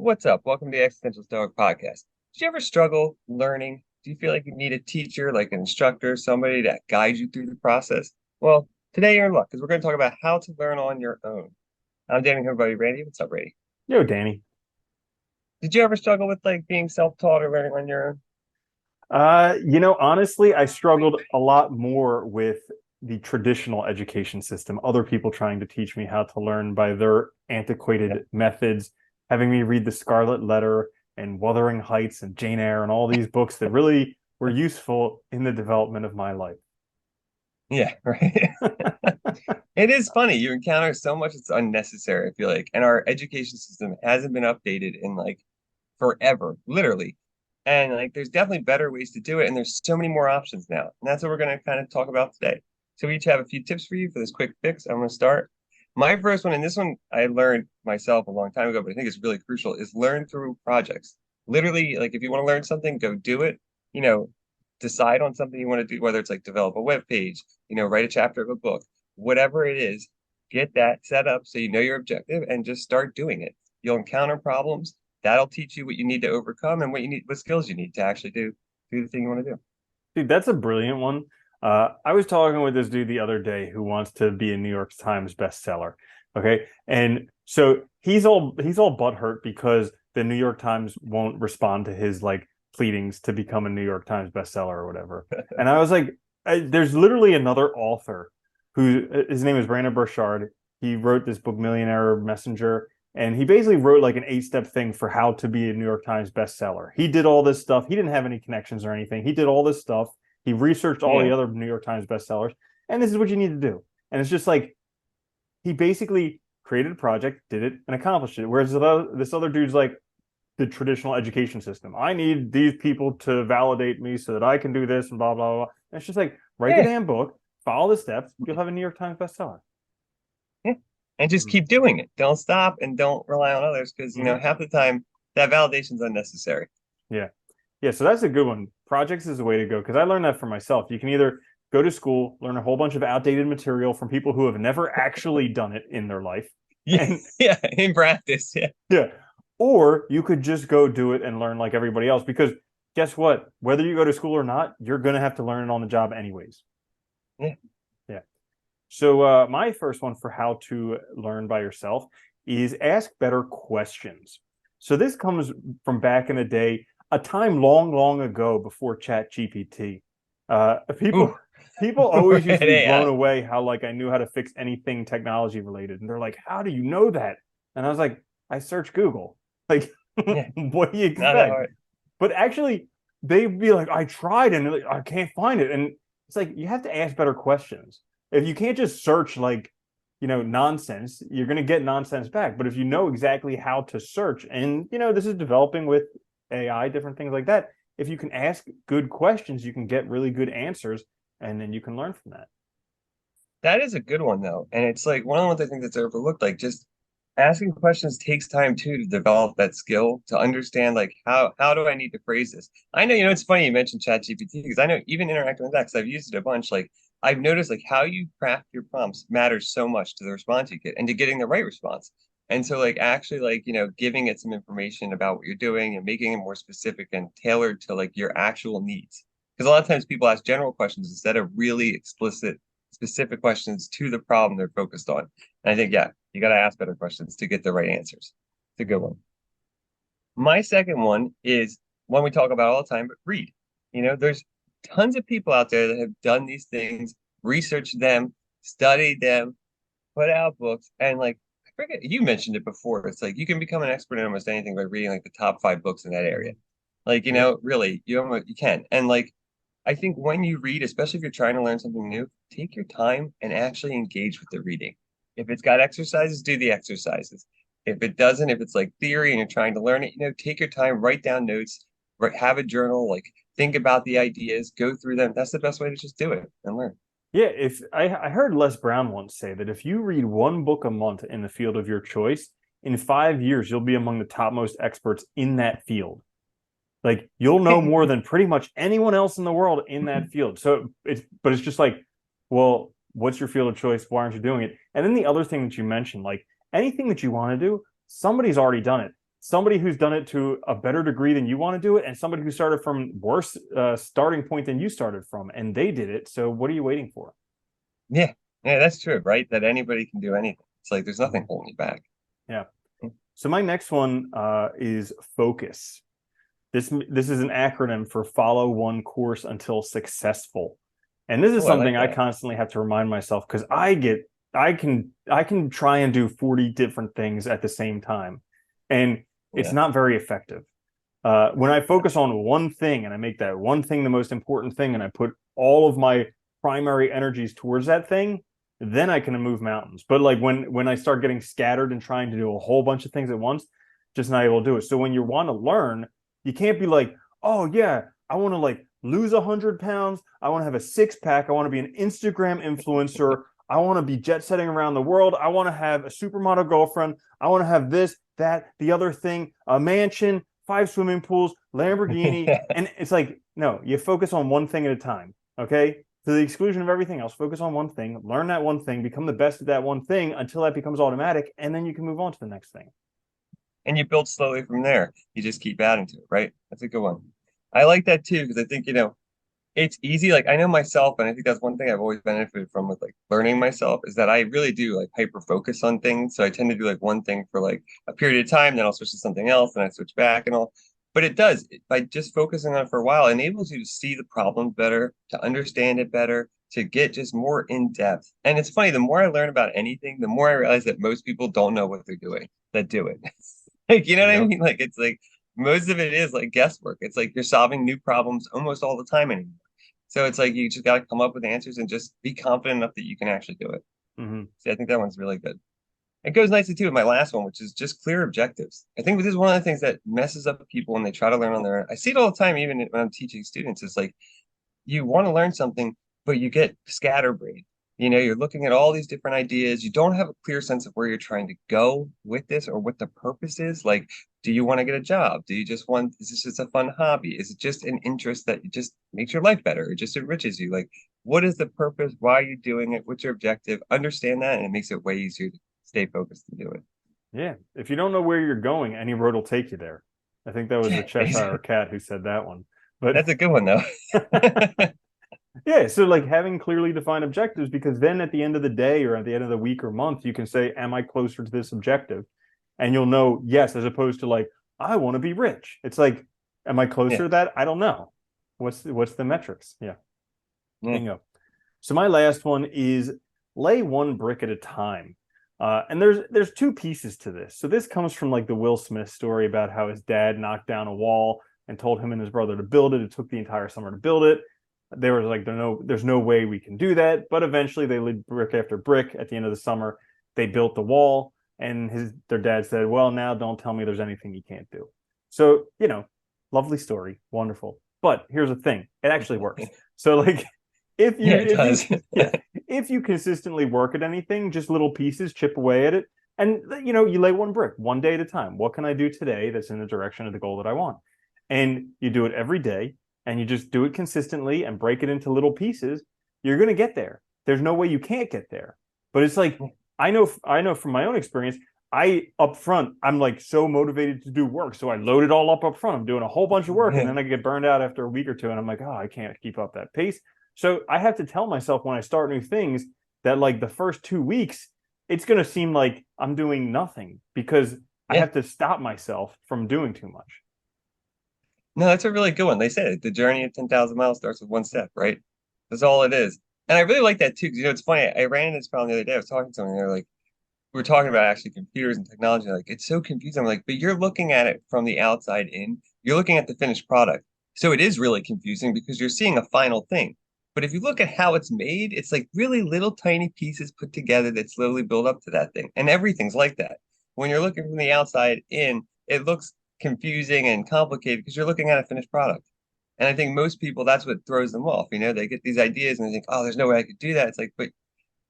What's up? Welcome to the Existential Stoic podcast. Did you ever struggle learning? Do you feel like you need a teacher, like an instructor, somebody that guides you through the process? Well, today you're in luck because we're going to talk about how to learn on your own. I'm Danny, here, buddy. Randy. What's up, Randy? Yo, Danny. Did you ever struggle with like being self-taught or learning on your own? Honestly, I struggled a lot more with the traditional education system, other people trying to teach me how to learn by their Yeah. antiquated methods, having me read The Scarlet Letter and Wuthering Heights and Jane Eyre and all these books that really were useful in the development of my life. Yeah, right. It is funny. You encounter so much it's unnecessary, I feel like. And our education system hasn't been updated in like forever, literally. And like there's definitely better ways to do it, and there's so many more options now. And that's what we're going to kind of talk about today. So we each have a few tips for you for this quick fix. I'm going to start. My first one, and this one I learned myself a long time ago, but I think it's really crucial, is learn through projects. Literally, like if you want to learn something, go do it. You know, decide on something you want to do, whether it's like develop a web page, write a chapter of a book, whatever it is, get that set up so you know your objective and just start doing it. You'll encounter problems. That'll teach you what you need to overcome and what skills you need to actually do the thing you want to do. Dude, that's a brilliant one. I was talking with this dude the other day who wants to be a New York Times bestseller. Okay. And so he's all butthurt because the New York Times won't respond to his like pleadings to become a New York Times bestseller or whatever. And I was like, there's literally another author who his name is Brandon Burchard. He wrote this book, Millionaire Messenger, and he basically wrote like an 8-step thing for how to be a New York Times bestseller. He did all this stuff. He didn't have any connections or anything. He did all this stuff. He researched all the Yeah. other New York Times bestsellers, and this is what you need to do. And it's just like he basically created a project, did it, and accomplished it. Whereas this other dude's like the traditional education system. I need these people to validate me so that I can do this and blah blah blah. And it's just like write the Yeah. damn book, follow the steps, you'll have a New York Times bestseller. Yeah. And just keep doing it. Don't stop and don't rely on others because, Mm-hmm. half the time that validation's unnecessary. Yeah. Yeah. So that's a good one. Projects is the way to go because I learned that for myself. You can either go to school, learn a whole bunch of outdated material from people who have never actually done it in their life. Yeah. And Yeah. In practice. Yeah. yeah. Or you could just go do it and learn like everybody else because guess what? Whether you go to school or not, you're going to have to learn it on the job anyways. Yeah. Yeah. So my first one for how to learn by yourself is ask better questions. So this comes from back in the day, a time long, long ago before Chat GPT. Ooh. People always used to be Hey, blown away how like I knew how to fix anything technology related, and they're like, "How do you know that?" And I was like, "I search Google." Like, yeah. what do you Not that expect? hard. But actually, they'd be like, "I tried and I can't find it," and it's like you have to ask better questions. If you can't just search like nonsense, you're going to get nonsense back. But if you know exactly how to search, and this is developing with AI, different things like that, if you can ask good questions, you can get really good answers, and then you can learn from that. That is a good one though. And it's like one of the ones I think that's overlooked. Like just asking questions takes time too to develop that skill to understand like how do I need to phrase this? I know, it's funny you mentioned ChatGPT because I know even interacting with that because I've used it a bunch. Like I've noticed like how you craft your prompts matters so much to the response you get and to getting the right response. And so like actually like, giving it some information about what you're doing and making it more specific and tailored to like your actual needs. Because a lot of times people ask general questions instead of really explicit specific questions to the problem they're focused on. And I think, yeah, you got to ask better questions to get the right answers. It's a good one. My second one is one we talk about all the time, but read. There's tons of people out there that have done these things, researched them, studied them, put out books, and like I forget you mentioned it before. It's like you can become an expert in almost anything by reading like the top 5 books in that area. Like, Yep. really, you can. And like I think when you read, especially if you're trying to learn something new, take your time and actually engage with the reading. If it's got exercises, do the exercises. If it doesn't, if it's like theory and you're trying to learn it, take your time, write down notes, have a journal, like think about the ideas, go through them. That's the best way to just do it and learn. Yeah, if I heard Les Brown once say that if you read one book a month in the field of your choice, in 5 years you'll be among the topmost experts in that field. Like you'll know more than pretty much anyone else in the world in that field. So it's just like, well, what's your field of choice? Why aren't you doing it? And then the other thing that you mentioned, like anything that you want to do, somebody's already done it. somebody who's done it to a better degree than you want to do it, and somebody who started from worse starting point than you started from, and they did it. So what are you waiting for? Yeah. Yeah, that's true, right? That anybody can do anything. It's like there's nothing Mhm. holding you back. Yeah. So my next one is focus. This is an acronym for follow one course until successful. And this is Oh, I like something I that. constantly have to remind myself because I can try and do 40 different things at the same time. And it's Yeah. not very effective. When I focus on one thing and I make that one thing the most important thing and I put all of my primary energies towards that thing, then I can move mountains. But like when I start getting scattered and trying to do a whole bunch of things at once, just not able to do it. So when you want to learn, you can't be like, oh yeah, I want to like lose 100 pounds. I want to have a six pack. I want to be an Instagram influencer. I want to be jet setting around the world. I want to have a supermodel girlfriend. I want to have this, that, the other thing, a mansion, 5 swimming pools, Lamborghini. Yeah. And it's like, no, you focus on one thing at a time. Okay. To the exclusion of everything else, focus on one thing, learn that one thing, become the best at that one thing until that becomes automatic. And then you can move on to the next thing. And you build slowly from there. You just keep adding to it, right? That's a good one. I like that too, because I think, it's easy. Like I know myself, and I think that's one thing I've always benefited from with like learning myself is that I really do like hyper focus on things. So I tend to do like one thing for like a period of time, then I'll switch to something else, and I switch back and all. But it does, by just focusing on it for a while, it enables you to see the problem better, to understand it better, to get just more in depth. And it's funny, the more I learn about anything, the more I realize that most people don't know what they're doing that do it. Like, you know what I Yep. mean? Like it's like most of it is like guesswork. It's like you're solving new problems almost all the time anymore. So it's like you just got to come up with answers and just be confident enough that you can actually do it. Mm-hmm. See, I think that one's really good. It goes nicely too with my last one, which is just clear objectives. I think this is one of the things that messes up people when they try to learn on their own. I see it all the time, even when I'm teaching students. It's like you want to learn something, but you get scatterbrained. You're looking at all these different ideas. You don't have a clear sense of where you're trying to go with this or what the purpose is. Like, do you want to get a job? Do you just want, is this just a fun hobby? Is it just an interest that just makes your life better? It just enriches you? Like, what is the purpose? Why are you doing it? What's your objective? Understand that, and it makes it way easier to stay focused and do it. Yeah. If you don't know where you're going, any road will take you there. I think that was the Yeah, Cheshire Cat who said that one. But that's a good one, though. yeah, so like having clearly defined objectives, because then at the end of the day or at the end of the week or month, you can say, am I closer to this objective? And you'll know yes, as opposed to like, I want to be rich. It's like, am I closer Yeah, to that? I don't know. What's the metrics? Yeah. yeah, Bingo. So my last one is lay one brick at a time. And there's two pieces to this. So this comes from like the Will Smith story about how his dad knocked down a wall and told him and his brother to build it. It took the entire summer to build it. They were like, there's no way we can do that. But eventually they laid brick after brick. At the end of the summer, they built the wall. And their dad said, well, now don't tell me there's anything you can't do. So, lovely story, wonderful. But here's the thing, it actually works. So like if you yeah. It if you does. yeah, if you consistently work at anything, just little pieces, chip away at it, and you lay one brick one day at a time. What can I do today that's in the direction of the goal that I want? And you do it every day, and you just do it consistently and break it into little pieces. You're going to get there. There's no way you can't get there. But it's like I know from my own experience. Up front, I'm like so motivated to do work, so I load it all up front. I'm doing a whole bunch of work, and Yeah. then I get burned out after a week or two, and I'm like, oh, I can't keep up that pace. So I have to tell myself when I start new things that like the first 2 weeks, it's going to seem like I'm doing nothing because I Yeah. have to stop myself from doing too much. No, that's a really good one. They said it. The journey of 10,000 miles starts with one step, right? That's all it is. And I really like that too, because it's funny. I ran into this problem the other day. I was talking to someone, and they're like, we were talking about actually computers and technology. Like, it's so confusing. I'm like, but you're looking at it from the outside in. You're looking at the finished product. So it is really confusing because you're seeing a final thing. But if you look at how it's made, it's like really little tiny pieces put together that slowly build up to that thing. And everything's like that. When you're looking from the outside in, it looks confusing and complicated because you're looking at a finished product. And I think most people, that's what throws them off. They get these ideas and they think, oh, there's no way I could do that. It's like, but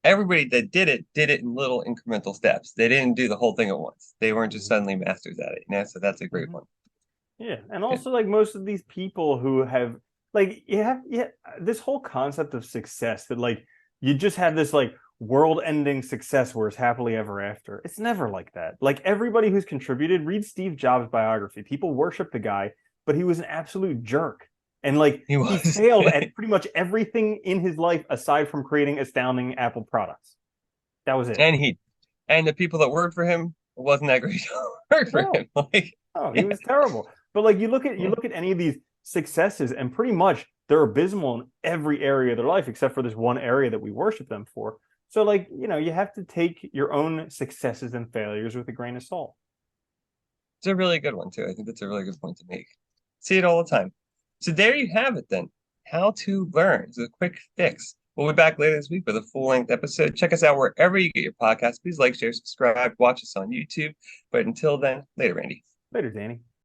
everybody that did it in little incremental steps. They didn't do the whole thing at once. They weren't just Mhm. suddenly masters at it. So that's a great Mhm. one. Yeah, and Yeah. also like most of these people who have like you have yeah this whole concept of success that like you just have this like world-ending success where it's happily ever after. It's never like that. Like everybody who's contributed, read Steve Jobs' biography. People worship the guy, but he was an absolute jerk. And like He he was. failed at pretty much everything in his life aside from creating astounding Apple products. That was it. And the people that worked for him wasn't that great to work for No, him. Like, no, he yeah, was terrible. But like you yeah. look at any of these successes, and pretty much they're abysmal in every area of their life, except for this one area that we worship them for. So like, you have to take your own successes and failures with a grain of salt. It's a really good one too. I think that's a really good point to make. See it all the time. So there you have it then. How to learn. It's a quick fix. We'll be back later this week with a full-length episode. Check us out wherever you get your podcast. Please like, share, subscribe, watch us on YouTube. But until then, later, Randy. Later, Danny.